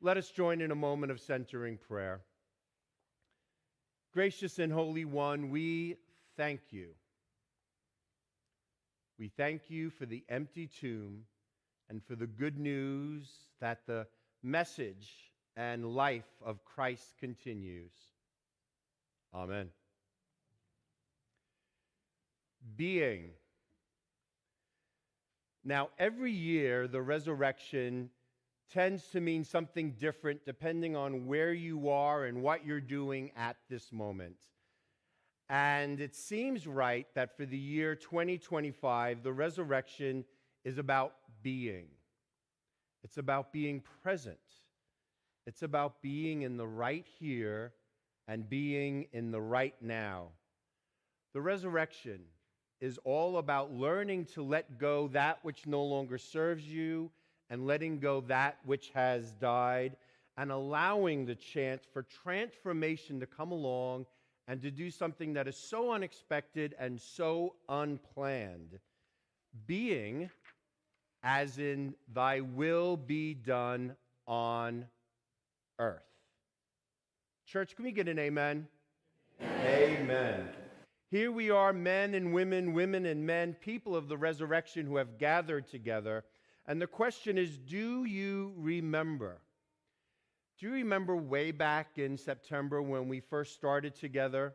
Let us join in a moment of centering prayer. Gracious and Holy One, we thank you. We thank you for the empty tomb and for the good news that the message and life of Christ continues. Amen. Being. Now, every year, the resurrection tends to mean something different depending on where you are and what you're doing at this moment. And it seems right that for the year 2025, the resurrection is about being. It's about being present. It's about being in the right here and being in the right now. The resurrection is all about learning to let go that which no longer serves you and letting go that which has died and allowing the chance for transformation to come along and to do something that is so unexpected and so unplanned. Being, as in thy will be done on earth. Church, can we get an amen? Amen. Here we are, men and women, women and men, people of the resurrection who have gathered together. And the question is, do you remember? Do you remember way back in September when we first started together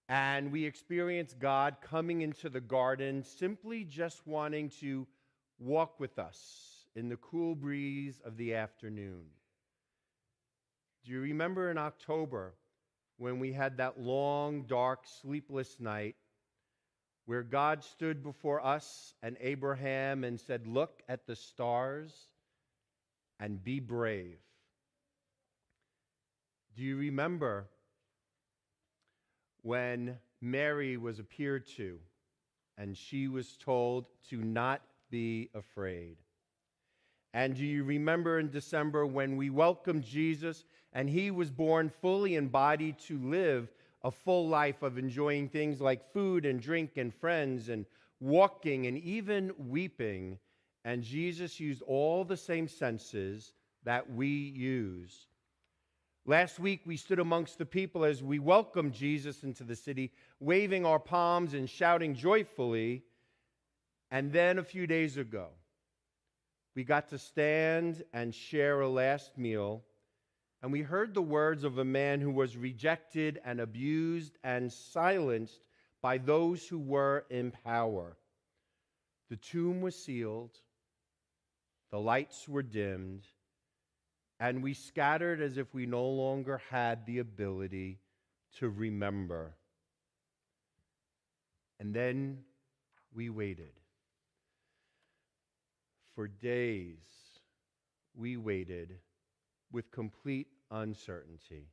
and we experienced God coming into the garden, simply just wanting to walk with us in the cool breeze of the afternoon? Do you remember in October when we had that long, dark, sleepless night where God stood before us and Abraham and said, "Look at the stars and be brave"? Do you remember when Mary was appeared to and she was told to not be afraid? And do you remember in December when we welcomed Jesus and he was born fully embodied to live a full life of enjoying things like food and drink and friends and walking and even weeping? And Jesus used all the same senses that we use. Last week, we stood amongst the people as we welcomed Jesus into the city, waving our palms and shouting joyfully. And then a few days ago, we got to stand and share a last meal, and we heard the words of a man who was rejected and abused and silenced by those who were in power. The tomb was sealed, the lights were dimmed, and we scattered as if we no longer had the ability to remember. And then we waited. For days, we waited with complete uncertainty.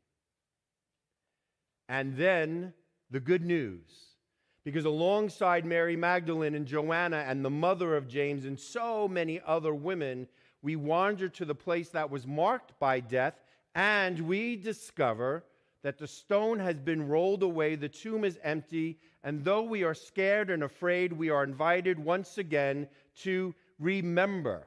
And then the good news, because alongside Mary Magdalene and Joanna and the mother of James and so many other women, we wandered to the place that was marked by death, and we discover that the stone has been rolled away, the tomb is empty, and though we are scared and afraid, we are invited once again to remember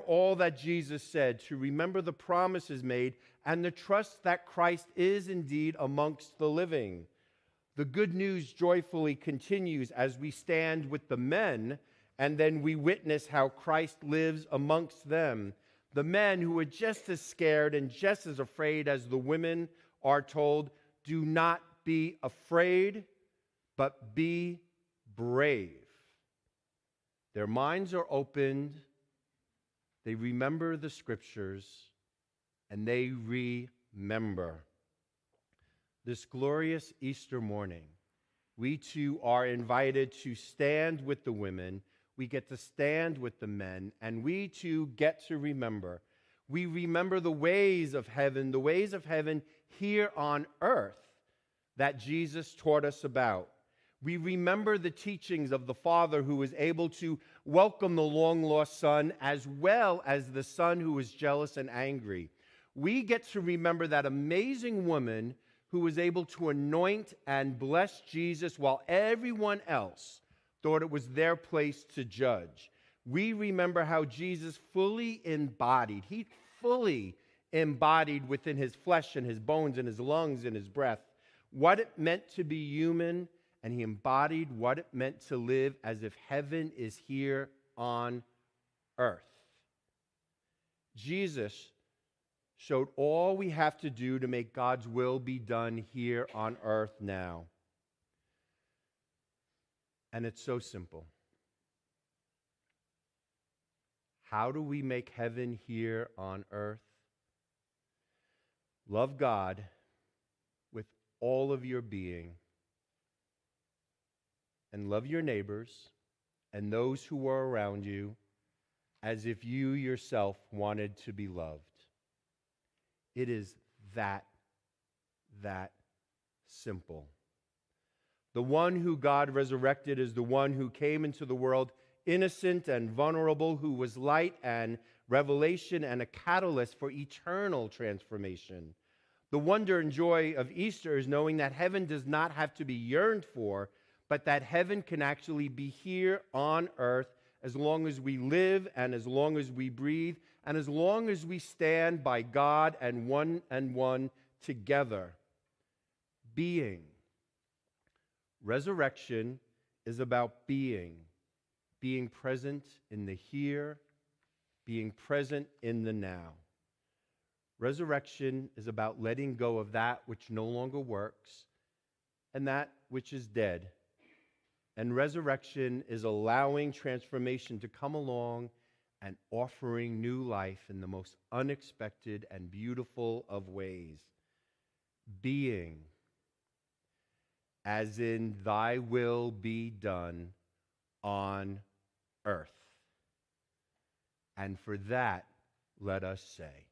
all that Jesus said, to remember the promises made, and to trust that Christ is indeed amongst the living. The good news joyfully continues as we stand with the men, and then we witness how Christ lives amongst them. The men who are just as scared and just as afraid as the women are told, do not be afraid, but be brave. Their minds are opened, they remember the scriptures, and they remember. This glorious Easter morning, we too are invited to stand with the women. We get to stand with the men, and we too get to remember. We remember the ways of heaven here on earth that Jesus taught us about. We remember the teachings of the Father who was able to welcome the long-lost son as well as the son who was jealous and angry. We get to remember that amazing woman who was able to anoint and bless Jesus while everyone else thought it was their place to judge. we remember how Jesus fully embodied within his flesh and his bones and his lungs and his breath what it meant to be human, and he embodied what it meant to live as if heaven is here on earth. Jesus showed all we have to do to make God's will be done here on earth now. And it's so simple. How do we make heaven here on earth? Love God with all of your being, and love your neighbors and those who are around you as if you yourself wanted to be loved. It is that simple. The one who God resurrected is the one who came into the world innocent and vulnerable, who was light and revelation and a catalyst for eternal transformation. The wonder and joy of Easter is knowing that heaven does not have to be yearned for, but that heaven can actually be here on earth as long as we live and as long as we breathe and as long as we stand by God and one together. Being. Resurrection is about being present in the here, being present in the now. Resurrection is about letting go of that which no longer works and that which is dead. And resurrection is allowing transformation to come along and offering new life in the most unexpected and beautiful of ways. Being, as in thy will be done on earth. And for that, let us say,